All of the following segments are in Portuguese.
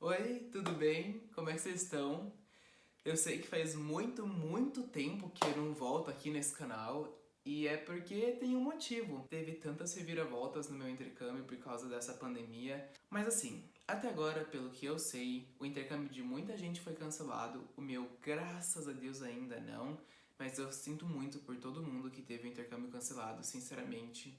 Oi, tudo bem? Como é que vocês estão? Eu sei que faz muito tempo que eu não volto aqui nesse canal e é porque tem um motivo. Teve tantas reviravoltas no meu intercâmbio por causa dessa pandemia. Mas assim, até agora, pelo que eu sei, o intercâmbio de muita gente foi cancelado. O meu, graças a Deus, ainda não. Mas eu sinto muito por todo mundo que teve o intercâmbio cancelado, sinceramente.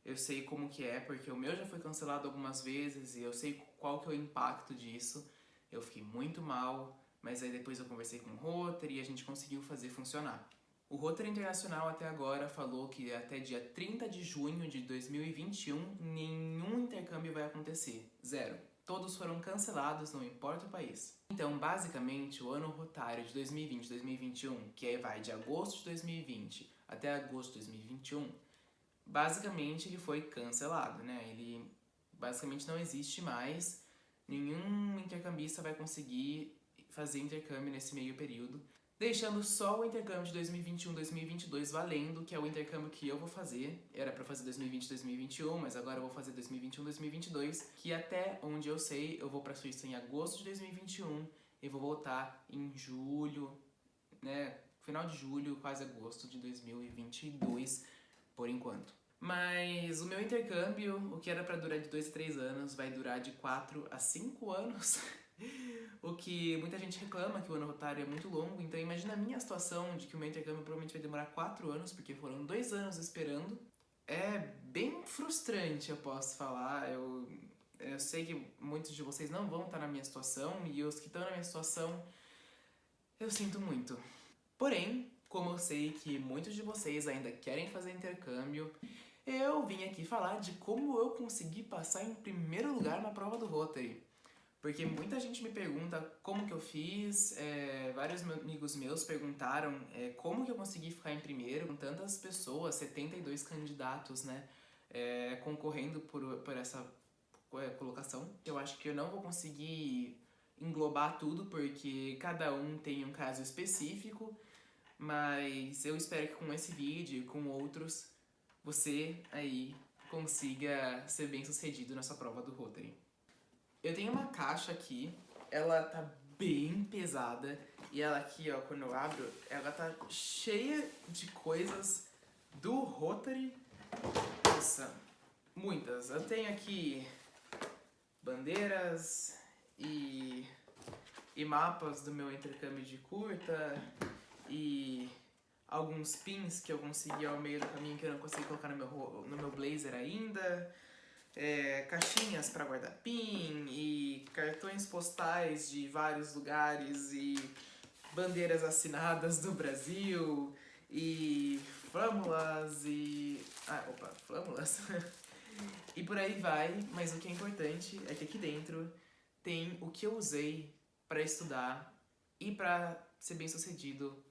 Eu sei como que é, porque o meu já foi cancelado algumas vezes e eu sei qual que é o impacto disso. Eu fiquei muito mal, mas aí depois eu conversei com o Rotary e a gente conseguiu fazer funcionar. O Rotary Internacional até agora falou que até dia 30 de junho de 2021 nenhum intercâmbio vai acontecer. Zero. Todos foram cancelados, não importa o país. Então, basicamente, o ano rotário de 2020-2021, que vai de agosto de 2020 até agosto de 2021, basicamente ele foi cancelado, né? Ele basicamente não existe mais. Nenhum intercambista vai conseguir fazer intercâmbio nesse meio período, deixando só o intercâmbio de 2021-2022 valendo, que é o intercâmbio que eu vou fazer. Era para fazer 2020-2021, mas agora eu vou fazer 2021-2022, que até onde eu sei, eu vou para a Suíça em agosto de 2021 e vou voltar em julho, né? Final de julho, quase agosto de 2022, por enquanto. Mas o meu intercâmbio, o que era pra durar de 2 a 3 anos, vai durar de 4 a 5 anos. O que muita gente reclama que o ano rotário é muito longo, então imagina a minha situação de que o meu intercâmbio provavelmente vai demorar 4 anos, porque foram 2 anos esperando. É bem frustrante, eu posso falar. Eu sei que muitos de vocês não vão estar na minha situação, e os que estão na minha situação, eu sinto muito. Porém, como eu sei que muitos de vocês ainda querem fazer intercâmbio, eu vim aqui falar de como eu consegui passar em primeiro lugar na prova do Rotary. Porque muita gente me pergunta como que eu fiz, vários amigos meus perguntaram como que eu consegui ficar em primeiro com tantas pessoas, 72 candidatos, né, concorrendo por essa colocação. Eu acho que eu não vou conseguir englobar tudo porque cada um tem um caso específico, mas eu espero que com esse vídeo e com outros você aí consiga ser bem sucedido na sua prova do Rotary. Eu tenho uma caixa aqui, ela tá bem pesada e ela aqui, ó, quando eu abro, ela tá cheia de coisas do Rotary. Nossa, muitas. Eu tenho aqui bandeiras e mapas do meu intercâmbio de curta e alguns pins que eu consegui ao meio do caminho que eu não consegui colocar no meu blazer ainda, caixinhas para guardar pin e cartões postais de vários lugares e bandeiras assinadas do Brasil e flâmulas e... flâmulas. E por aí vai, mas o que é importante é que aqui dentro tem o que eu usei para estudar e para ser bem sucedido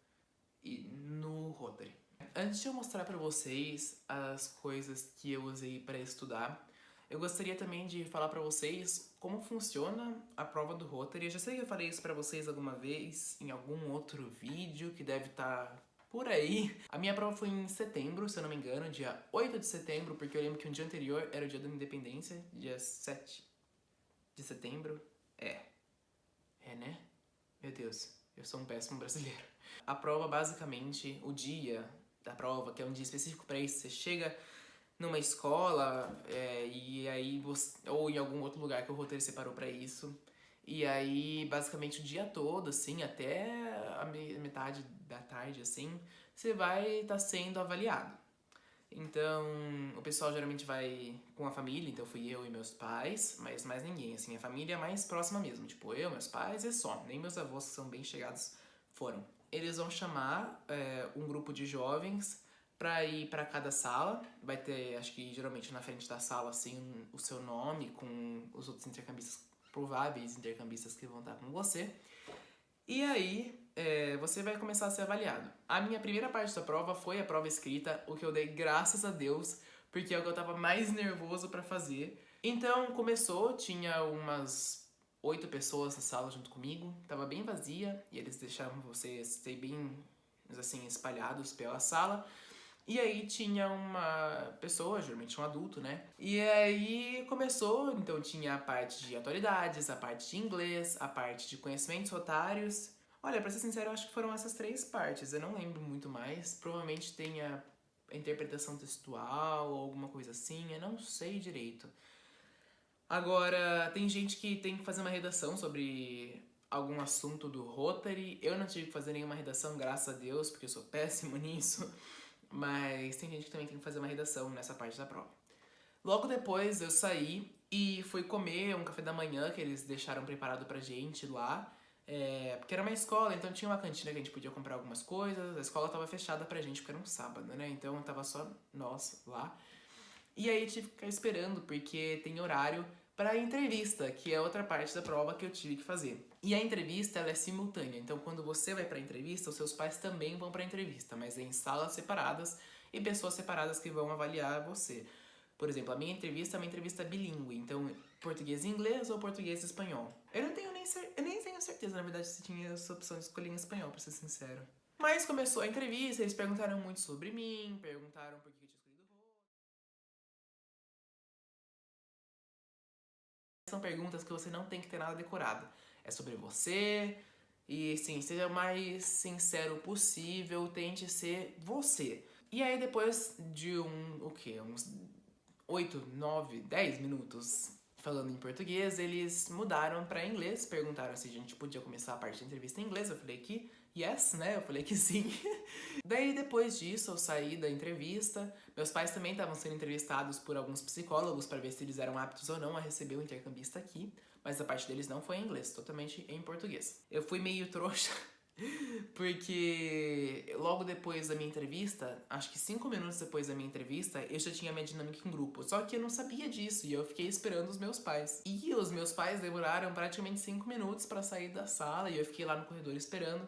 no Rotary. Antes de eu mostrar para vocês as coisas que eu usei para estudar, eu gostaria também de falar para vocês como funciona a prova do Rotary. Eu já sei que eu falei isso para vocês alguma vez em algum outro vídeo que deve estar por aí. A minha prova foi em setembro, se eu não me engano, dia 8 de setembro, porque eu lembro que um dia anterior era o dia da independência, dia 7 de setembro. É, né? Meu Deus, eu sou um péssimo brasileiro. A prova, basicamente, o dia da prova, que é um dia específico para isso, você chega numa escola e aí você, ou em algum outro lugar que o roteiro separou para isso, e aí basicamente o dia todo, assim, até a metade da tarde, assim, você vai estar sendo avaliado. Então, o pessoal geralmente vai com a família, então fui eu e meus pais, mas mais ninguém, assim, a família mais próxima mesmo, tipo eu, meus pais e só, nem meus avós que são bem chegados foram. Eles vão chamar um grupo de jovens pra ir pra cada sala, vai ter, acho que geralmente na frente da sala, assim, o seu nome com os outros intercambistas, prováveis intercambistas que vão estar com você. E aí, você vai começar a ser avaliado. A minha primeira parte da prova foi a prova escrita, o que eu dei graças a Deus, porque é o que eu tava mais nervoso pra fazer. Então, começou, tinha umas 8 pessoas na sala junto comigo, tava bem vazia, e eles deixavam vocês bem, assim, espalhados pela sala. E aí tinha uma pessoa, geralmente um adulto, né? E aí começou, então tinha a parte de atualidades, a parte de inglês, a parte de conhecimentos rotários. Olha, pra ser sincero, eu acho que foram essas 3 partes, eu não lembro muito mais. Provavelmente tenha a interpretação textual ou alguma coisa assim, eu não sei direito. Agora, tem gente que tem que fazer uma redação sobre algum assunto do Rotary. Eu não tive que fazer nenhuma redação, graças a Deus, porque eu sou péssimo nisso. Mas tem gente que também tem que fazer uma redação nessa parte da prova. Logo depois eu saí e fui comer um café da manhã que eles deixaram preparado pra gente lá. Porque era uma escola, então tinha uma cantina que a gente podia comprar algumas coisas. A escola tava fechada pra gente porque era um sábado, né? Então tava só nós lá. E aí tive que ficar esperando, porque tem horário para entrevista, que é outra parte da prova que eu tive que fazer. E a entrevista, ela é simultânea, então quando você vai para entrevista, os seus pais também vão para entrevista, mas é em salas separadas e pessoas separadas que vão avaliar você. Por exemplo, a minha entrevista é uma entrevista bilíngue, então português e inglês ou português e espanhol. Eu não tenho eu nem tenho certeza, na verdade, se tinha essa opção de escolher em espanhol, pra ser sincero. Mas começou a entrevista, eles perguntaram muito sobre mim, perguntaram por que eu tinha escolhido são perguntas que você não tem que ter nada decorado. É sobre você e, sim, seja o mais sincero possível, tente ser você. E aí depois de uns 8, 9, 10 minutos falando em português, eles mudaram para inglês, perguntaram se a gente podia começar a parte da entrevista em inglês, eu falei que yes, né? Eu falei que sim. Daí depois disso eu saí da entrevista. Meus pais também estavam sendo entrevistados por alguns psicólogos para ver se eles eram aptos ou não a receber o intercambista aqui, mas a parte deles não foi em inglês, totalmente em português. Eu fui meio trouxa porque logo depois da minha entrevista, acho que 5 minutos depois da minha entrevista, eu já tinha minha dinâmica em grupo. Só que eu não sabia disso e eu fiquei esperando os meus pais. E os meus pais demoraram praticamente 5 minutos para sair da sala e eu fiquei lá no corredor esperando.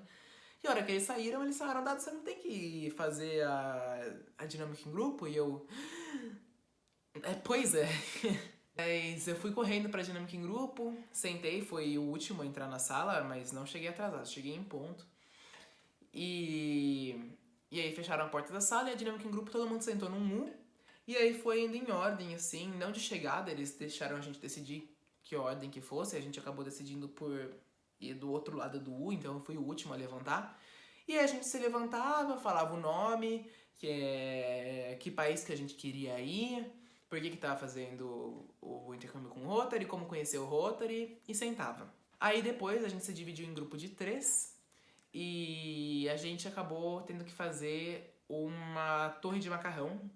E a hora que eles falaram, Dado, você não tem que fazer a dinâmica em grupo? E eu. Pois é. Mas eu fui correndo pra dinâmica em grupo, sentei, foi o último a entrar na sala, mas não cheguei atrasado, cheguei em ponto. E, e aí fecharam a porta da sala e a dinâmica em grupo todo mundo sentou num U. E aí foi indo em ordem, assim, não de chegada, eles deixaram a gente decidir que ordem que fosse, a gente acabou decidindo por ir do outro lado do U, então eu fui o último a levantar. E aí a gente se levantava, falava o nome, que país que a gente queria ir, por que tava fazendo o intercâmbio com o Rotary, como conhecer o Rotary, e sentava. Aí depois a gente se dividiu em grupo de 3 e a gente acabou tendo que fazer uma torre de macarrão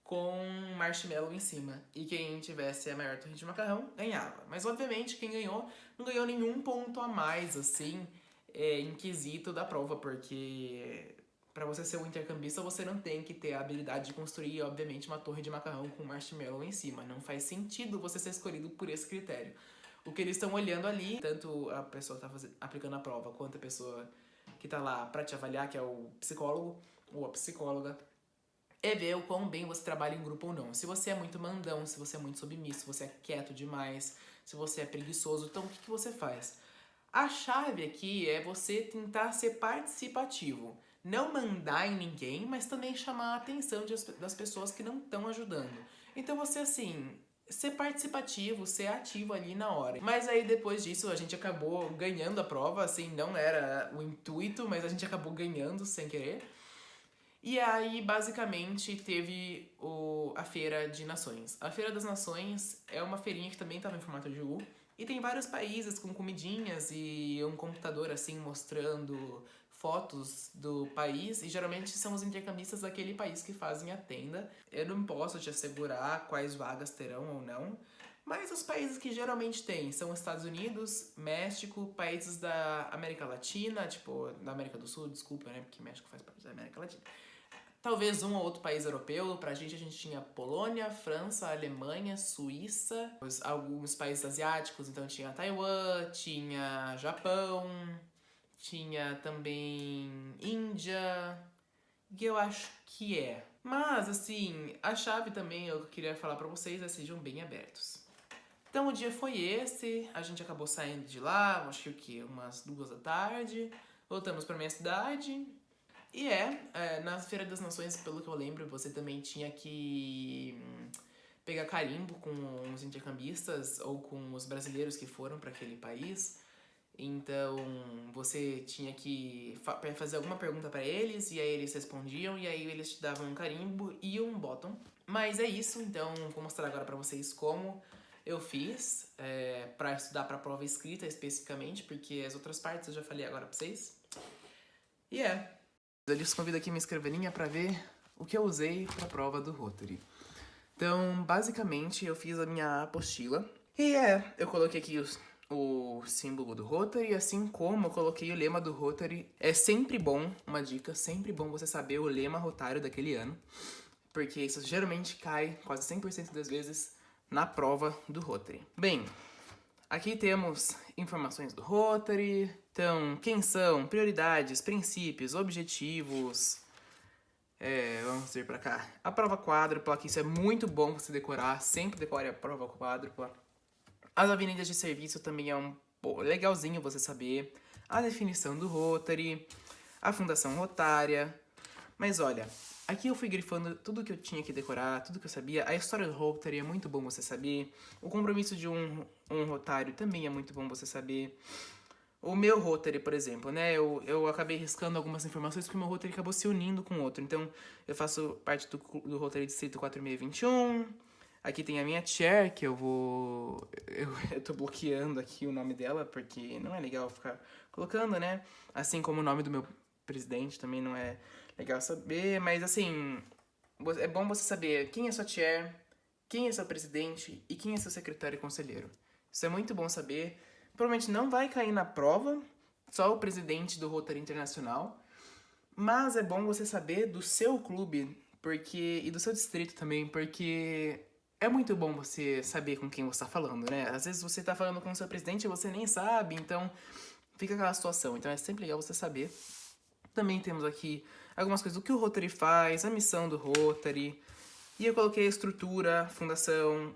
com marshmallow em cima. E quem tivesse a maior torre de macarrão ganhava. Mas obviamente quem ganhou não ganhou nenhum ponto a mais, assim, em quesito da prova, porque para você ser um intercambista você não tem que ter a habilidade de construir, obviamente, uma torre de macarrão com marshmallow em cima. Não faz sentido você ser escolhido por esse critério. O que eles estão olhando ali, tanto a pessoa que tá aplicando a prova quanto a pessoa que tá lá para te avaliar, que é o psicólogo ou a psicóloga, é ver o quão bem você trabalha em grupo ou não. Se você é muito mandão, se você é muito submisso, se você é quieto demais, se você é preguiçoso, então o que você faz? A chave aqui é você tentar ser participativo. Não mandar em ninguém, mas também chamar a atenção das pessoas que não estão ajudando. Então você, assim, ser participativo, ser ativo ali na hora. Mas aí depois disso a gente acabou ganhando a prova, assim, não era o intuito, mas a gente acabou ganhando sem querer. E aí, basicamente, teve a Feira de Nações. A Feira das Nações é uma feirinha que também estava em formato de U. E tem vários países com comidinhas e um computador, assim, mostrando fotos do país. E geralmente são os intercambistas daquele país que fazem a tenda. Eu não posso te assegurar quais vagas terão ou não. Mas os países que geralmente tem são os Estados Unidos, México, países da América Latina, tipo, da América do Sul, desculpa, né? Porque México faz parte da América Latina. Talvez um ou outro país europeu. Pra gente, a gente tinha Polônia, França, Alemanha, Suíça, alguns países asiáticos, então tinha Taiwan, tinha Japão, tinha também Índia, que eu acho que é. Mas, assim, a chave também, eu queria falar pra vocês, é sejam bem abertos. Então o dia foi esse, a gente acabou saindo de lá, acho que o quê? Umas 2 da tarde, voltamos pra minha cidade. Na Feira das Nações, pelo que eu lembro, você também tinha que pegar carimbo com os intercambistas ou com os brasileiros que foram para aquele país. Então, você tinha que fazer alguma pergunta para eles, e aí eles respondiam, e aí eles te davam um carimbo e um bottom. Mas é isso, então vou mostrar agora para vocês como eu fiz para estudar para a prova escrita especificamente, porque as outras partes eu já falei agora para vocês. Eu lhes convido aqui minha escrevelinha para ver o que eu usei para a prova do Rotary. Então, basicamente, eu fiz a minha apostila. Eu coloquei aqui o símbolo do Rotary, assim como eu coloquei o lema do Rotary. É sempre bom, uma dica, sempre bom você saber o lema rotário daquele ano, porque isso geralmente cai quase 100% das vezes na prova do Rotary. Bem, aqui temos informações do Rotary, então quem são, prioridades, princípios, objetivos. Vamos ver pra cá. A prova quádrupla, que isso é muito bom você decorar, sempre decore a prova quádrupla. As avenidas de serviço também é legalzinho você saber. A definição do Rotary, a fundação rotária. Mas olha, aqui eu fui grifando tudo que eu tinha que decorar, tudo que eu sabia. A história do Rotary é muito bom você saber. O compromisso de um rotário também é muito bom você saber. O meu Rotary, por exemplo, né? Eu acabei riscando algumas informações porque o meu Rotary acabou se unindo com o outro. Então, eu faço parte do Rotary Distrito 4621. Aqui tem a minha chair, que eu vou... Eu tô bloqueando aqui o nome dela, porque não é legal ficar colocando, né? Assim como o nome do meu presidente também não é legal saber. Mas, assim, é bom você saber quem é sua chair, quem é seu presidente e quem é seu secretário e conselheiro. Isso é muito bom saber. Provavelmente não vai cair na prova, só o presidente do Rotary Internacional. Mas é bom você saber do seu clube e do seu distrito também, porque é muito bom você saber com quem você está falando, né? Às vezes você está falando com o seu presidente e você nem sabe, então fica aquela situação. Então é sempre legal você saber. Também temos aqui algumas coisas do que o Rotary faz, a missão do Rotary. E eu coloquei a estrutura, a fundação,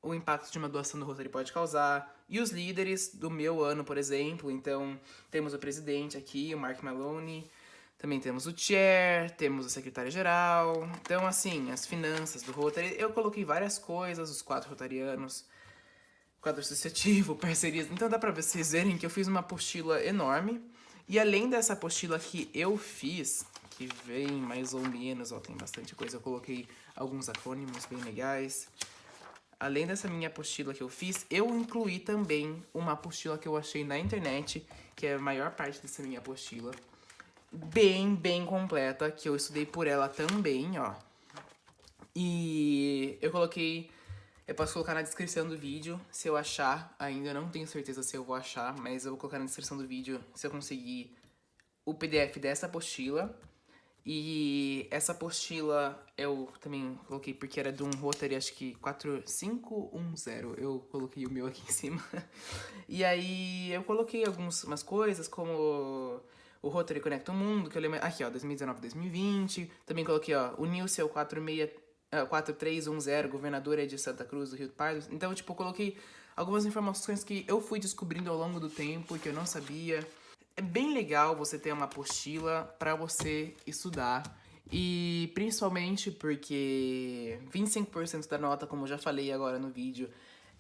o impacto de uma doação do Rotary pode causar. E os líderes do meu ano, por exemplo. Então, temos o presidente aqui, o Mark Maloney. Também temos o chair, temos o secretário-geral. Então, assim, as finanças do Rotary. Eu coloquei várias coisas, os 4 rotarianos, quadro associativo, parcerias. Então, dá pra vocês verem que eu fiz uma apostila enorme. E além dessa apostila que eu fiz, que vem mais ou menos, tem bastante coisa. Eu coloquei alguns acrônimos bem legais. Além dessa minha apostila que eu fiz, eu incluí também uma apostila que eu achei na internet, que é a maior parte dessa minha apostila. Bem completa, que eu estudei por ela também, ó. E eu posso colocar na descrição do vídeo, se eu achar. Ainda não tenho certeza se eu vou achar, mas eu vou colocar na descrição do vídeo se eu conseguir o PDF dessa apostila. E essa apostila eu também coloquei porque era de um Rotary, acho que 4510. Eu coloquei o meu aqui em cima. E aí eu coloquei umas coisas como o Rotary Conecta o Mundo, que eu lembro. Aqui, ó, 2019 2020. Também coloquei, ó, o Nilceu 4310, governadora de Santa Cruz do Rio Pardo. Então, tipo, eu coloquei algumas informações que eu fui descobrindo ao longo do tempo, que eu não sabia. É bem legal você ter uma apostila para você estudar. E principalmente porque 25% da nota, como eu já falei agora no vídeo,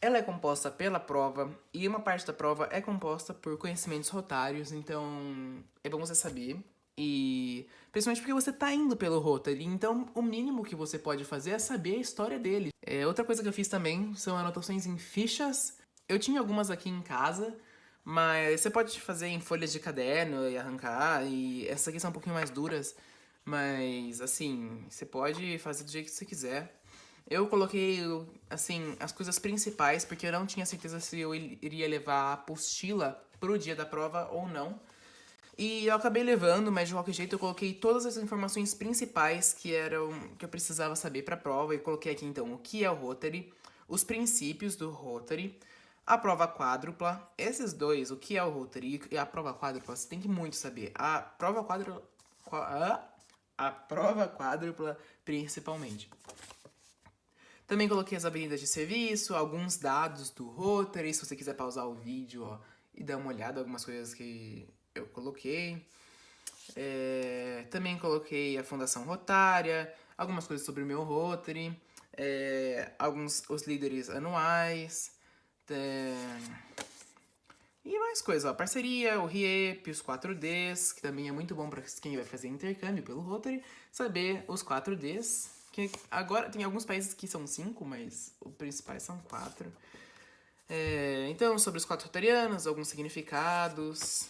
ela é composta pela prova. E uma parte da prova é composta por conhecimentos rotários. Então é bom você saber. E principalmente porque você tá indo pelo Rotary. Então o mínimo que você pode fazer é saber a história dele. Outra coisa que eu fiz também são anotações em fichas. Eu tinha algumas aqui em casa, mas você pode fazer em folhas de caderno e arrancar, e essas aqui são um pouquinho mais duras, mas, assim, você pode fazer do jeito que você quiser. Eu coloquei, assim, as coisas principais, porque eu não tinha certeza se eu iria levar a apostila pro dia da prova ou não. E eu acabei levando, mas de qualquer jeito eu coloquei todas as informações principais que eu precisava saber pra prova. E coloquei aqui, então, o que é o Rotary, os princípios do Rotary, a prova quádrupla, esses dois, o que é o Rotary e a prova quádrupla, você tem que muito saber. A prova quádrupla, principalmente. Também coloquei as avenidas de serviço, alguns dados do Rotary, se você quiser pausar o vídeo, ó, e dar uma olhada em algumas coisas que eu coloquei. Também coloquei a Fundação Rotária, algumas coisas sobre o meu Rotary, os líderes anuais, e mais coisas, ó. Parceria, o RIEP, os 4Ds, que também é muito bom para quem vai fazer intercâmbio pelo Rotary, saber os 4Ds, que agora tem alguns países que são 5, mas os principais são 4. Então, sobre os 4 rotarianos, alguns significados,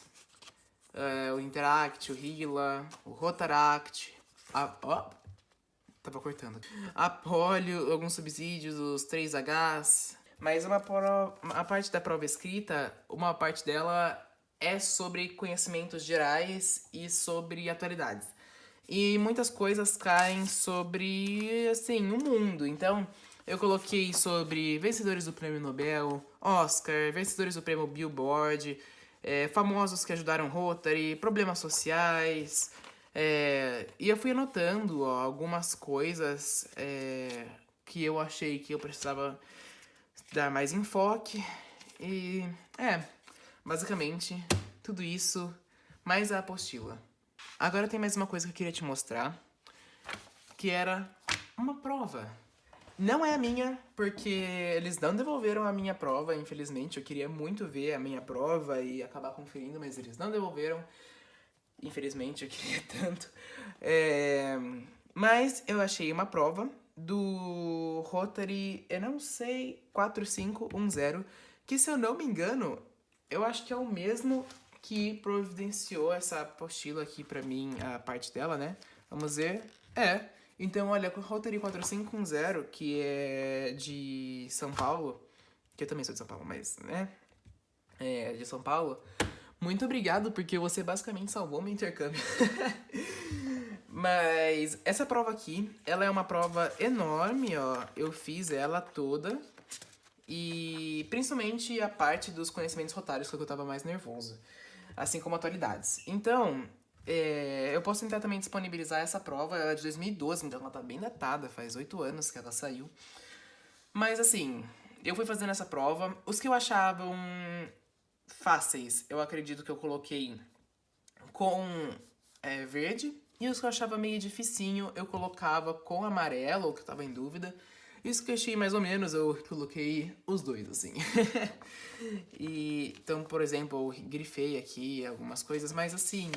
o Interact, o RILA, o Rotaract, tava cortando. A polio, alguns subsídios, os 3Hs. Mas a parte da prova escrita, uma parte dela é sobre conhecimentos gerais e sobre atualidades. E muitas coisas caem sobre, assim, o mundo. Então, eu coloquei sobre vencedores do Prêmio Nobel, Oscar, vencedores do Prêmio Billboard, famosos que ajudaram Rotary, problemas sociais. E eu fui anotando algumas coisas que eu achei que eu precisava dar mais enfoque. E basicamente tudo isso, mais a apostila. Agora tem mais uma coisa que eu queria te mostrar, que era uma prova. Não é a minha, porque eles não devolveram a minha prova, infelizmente. Eu queria muito ver a minha prova e acabar conferindo, mas eles não devolveram. Infelizmente, eu queria tanto. Mas eu achei uma prova do Rotary, eu não sei, 4510, que se eu não me engano, eu acho que é o mesmo que providenciou essa apostila aqui pra mim, a parte dela, né? Vamos ver. Então, olha, o Rotary 4510, que é de São Paulo, que eu também sou de São Paulo, mas, né? De São Paulo. Muito obrigado, porque você basicamente salvou meu intercâmbio. Mas essa prova aqui, ela é uma prova enorme, ó. Eu fiz ela toda. E principalmente a parte dos conhecimentos rotários, que eu tava mais nervoso. Assim como atualidades. Então, eu posso tentar também disponibilizar essa prova. Ela é de 2012, então ela tá bem datada. Faz 8 anos que ela saiu. Mas assim, eu fui fazendo essa prova. Os que eu achavam fáceis, eu acredito que eu coloquei com verde. E os que eu achava meio dificinho, eu colocava com amarelo, que eu tava em dúvida. Isso que eu achei mais ou menos, eu coloquei os dois, assim. Então, por exemplo, eu grifei aqui algumas coisas, mas assim,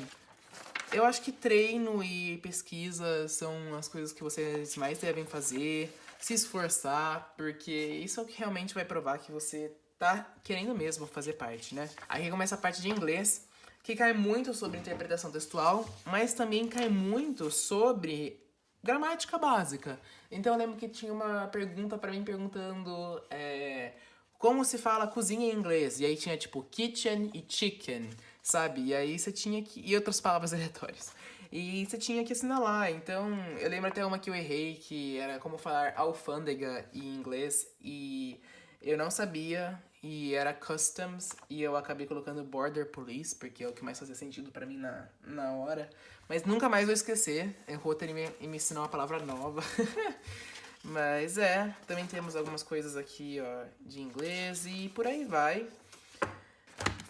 eu acho que treino e pesquisa são as coisas que vocês mais devem fazer, se esforçar, porque isso é o que realmente vai provar que você tá querendo mesmo fazer parte, né? Aí começa a parte de inglês, que cai muito sobre interpretação textual, mas também cai muito sobre gramática básica. Então eu lembro que tinha uma pergunta pra mim perguntando como se fala cozinha em inglês. E aí tinha tipo kitchen e chicken, sabe? E aí você tinha que... E outras palavras aleatórias. E você tinha que assinalar. Então eu lembro até uma que eu errei, que era como falar alfândega em inglês. E eu não sabia, e era customs, e eu acabei colocando border police, porque é o que mais fazia sentido pra mim na hora. Mas nunca mais vou esquecer, o Rotary me ensinou uma palavra nova. Mas também temos algumas coisas aqui, ó, de inglês e por aí vai.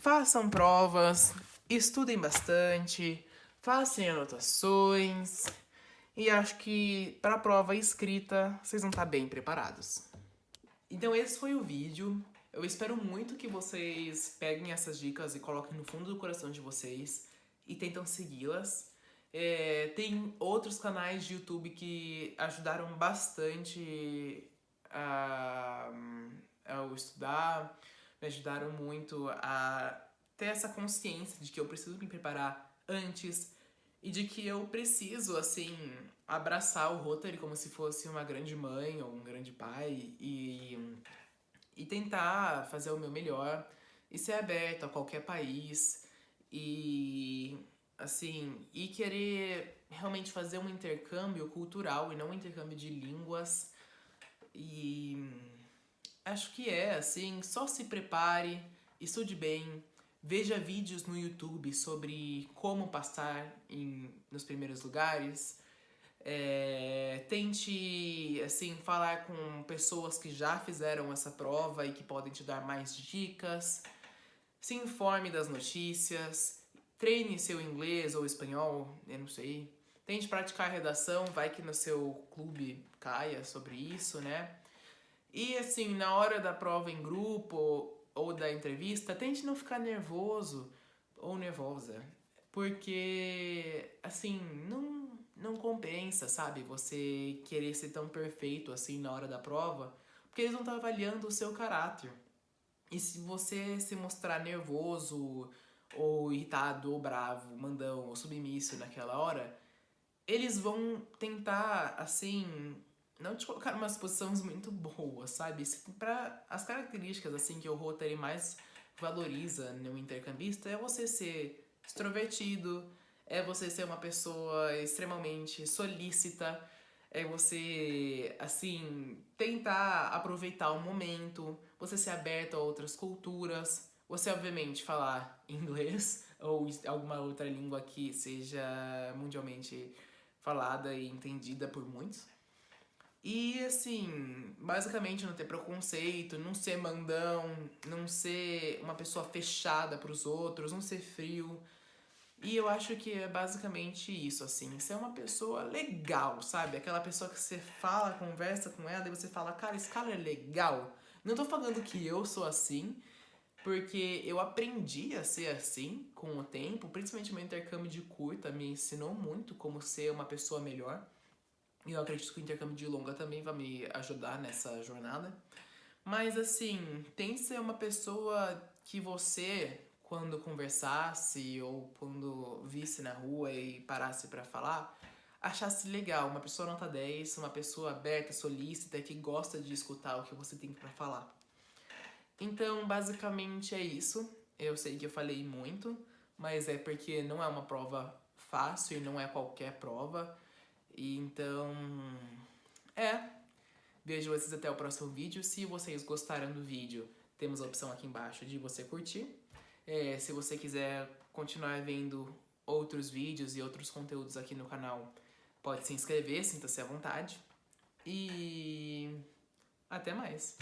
Façam provas, estudem bastante, façam anotações, e acho que para a prova escrita vocês vão estar bem preparados. Então esse foi o vídeo. Eu espero muito que vocês peguem essas dicas e coloquem no fundo do coração de vocês e tentam segui-las. Tem outros canais de YouTube que ajudaram bastante ao estudar, me ajudaram muito a ter essa consciência de que eu preciso me preparar antes e de que eu preciso, assim, abraçar o Rotary como se fosse uma grande mãe ou um grande pai e tentar fazer o meu melhor e ser aberto a qualquer país e, assim, e querer realmente fazer um intercâmbio cultural e não um intercâmbio de línguas. E acho que assim, só se prepare, estude bem, veja vídeos no YouTube sobre como passar nos primeiros lugares. Tente, assim, falar com pessoas que já fizeram essa prova e que podem te dar mais dicas. Se informe das notícias treine seu inglês ou espanhol, eu não sei. Tente praticar redação, vai que no seu clube caia sobre isso, né? E assim, na hora da prova em grupo ou da entrevista, tente não ficar nervoso ou nervosa. Porque, assim, não compensa, sabe? Você querer ser tão perfeito assim na hora da prova, porque eles vão estar avaliando o seu caráter. E se você se mostrar nervoso, ou irritado, ou bravo, mandão, ou submisso naquela hora, eles vão tentar, assim, não te colocar em umas posições muito boas, sabe? Para as características, assim, que o Rotary mais valoriza no intercambista é você ser extrovertido, é você ser uma pessoa extremamente solícita, é você, assim, tentar aproveitar o momento, você ser aberto a outras culturas, você, obviamente, falar inglês ou alguma outra língua que seja mundialmente falada e entendida por muitos. E, assim, basicamente não ter preconceito, não ser mandão, não ser uma pessoa fechada pros outros, não ser frio. E eu acho que é basicamente isso, assim, ser uma pessoa legal, sabe? Aquela pessoa que você fala, conversa com ela e você fala, cara, esse cara é legal. Não tô falando que eu sou assim, porque eu aprendi a ser assim com o tempo, principalmente meu intercâmbio de curta me ensinou muito como ser uma pessoa melhor. E eu acredito que o intercâmbio de longa também vai me ajudar nessa jornada. Mas assim, tem que ser uma pessoa que você, quando conversasse ou quando visse na rua e parasse pra falar, achasse legal. Uma pessoa nota 10, uma pessoa aberta, solícita, que gosta de escutar o que você tem pra falar. Então, basicamente é isso. Eu sei que eu falei muito, mas é porque não é uma prova fácil e não é qualquer prova. E então, é. Vejo vocês até o próximo vídeo. Se vocês gostaram do vídeo, temos a opção aqui embaixo de você curtir. Se você quiser continuar vendo outros vídeos e outros conteúdos aqui no canal, pode se inscrever, sinta-se à vontade. E até mais!